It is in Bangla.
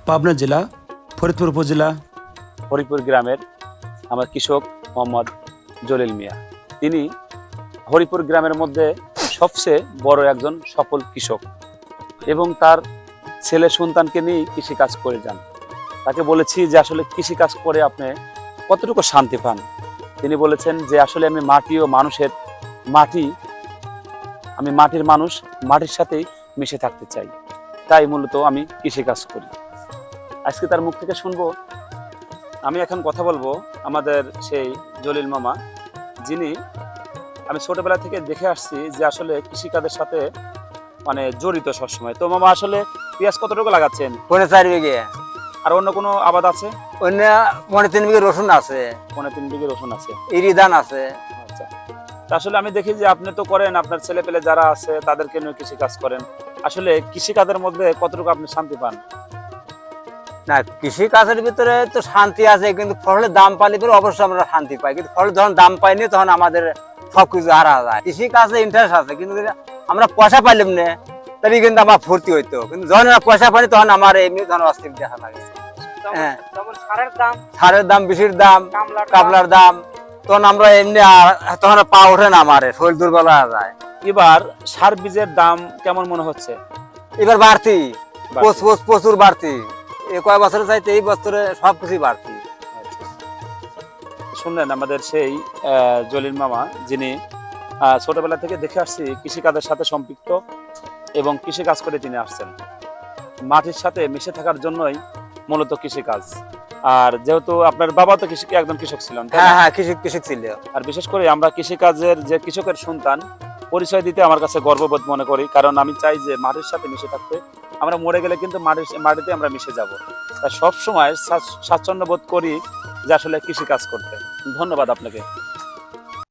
পাবনা জেলা ফরিদপুর উপজেলা হরিপুর গ্রামের আমার কৃষক মোহাম্মদ জলিল মিয়া। তিনি হরিপুর গ্রামের মধ্যে সবচেয়ে বড় একজন সফল কৃষক এবং তার ছেলে সন্তানকে নিয়ে কৃষিকাজ করে যান। তাকে বলেছি যে আসলে কৃষিকাজ করে আপনি কতটুকু শান্তি পান। তিনি বলেছেন যে আসলে আমি মাটি ও মানুষের আমি মাটির মানুষ, মাটির সাথেই মিশে থাকতে চাই, তাই মূলত আমি কৃষিকাজ করি। আজকে তার মুখ থেকে শুনবো। আমি এখন কথা বলবো আমাদের সেই জলিল মামা, যিনি আমি ছোটবেলা থেকে দেখে আসছি যে আসলে কৃষিকাজের সাথে মানে জড়িত সবসময়। তো মামা আসলে পেঁয়াজ কতটুকু লাগাচ্ছেন? 4.5 বিঘে। আর অন্য কোনো আবাদ আছে? অন্য 3.5 বিঘে রসুন আছে, 3.5 বিঘে রসুন আছে, ইরি ধান আছে। আচ্ছা। তা আসলে আমি দেখি যে আপনি তো করেন, আপনার ছেলে পেলে যারা আছে তাদেরকে নিয়ে কৃষিকাজ করেন। আসলে কৃষিকাজের মধ্যে কতটুকু আপনি শান্তি পান? না, কৃষি কাজের ভিতরে তো শান্তি আছে, কিন্তু ফসলের দাম পাইলে পরে অবশ্যই আমরা শান্তি পাই, কিন্তু ফসলের যখন দাম পাইনি তখন আমাদের সবকিছু হারা যায়। কৃষি কাজে ইন্টারেস্ট আছে, কিন্তু আমরা পয়সা পাইলাম না তবে কিন্তু আমার ফুর্তি হইতো, কিন্তু যখন আমরা পয়সা পাই তখন আমার এমনি ধরনের অস্থির দেখা লাগে। হ্যাঁ, সারের দাম, বেশির দাম, কাবলার দাম, তখন আমরা এমনি তখন পা ওঠে না, আমার শরীর দুর্বল হয়ে যায়। এবার সার বীজের দাম কেমন মনে হচ্ছে? এবার বাড়তি, প্রচুর বাড়তি। কয়েক বছরে চাইতে এই বছরে সবকিছু বাড়তি। শুনলেন আমাদের সেই জলিল মামা, যিনি ছোটবেলা থেকে দেখে আসছি কৃষিকাজের সাথে সম্পৃক্ত এবং কৃষিকাজ করে তিনি আসছেন। মাটির সাথে মিশে থাকার জন্যই মূলত কৃষিকাজ। আর যেহেতু আপনার বাবা তো একজন কৃষক ছিলেন, হ্যাঁ, কৃষক ছিল। আর বিশেষ করে আমরা কৃষিকাজের যে কৃষকের সন্তান পরিচয় দিতে আমার কাছে গর্ববোধ মনে করি, কারণ আমি চাই যে মাটির সাথে মিশে থাকতে। আমরা মরে গেলে কিন্তু মাটিতে আমরা মিশে যাব, তাই সবসময় স্বাচ্ছন্দ্য বোধ করি যে আসলে কৃষিকাজ করতে। ধন্যবাদ আপনাকে।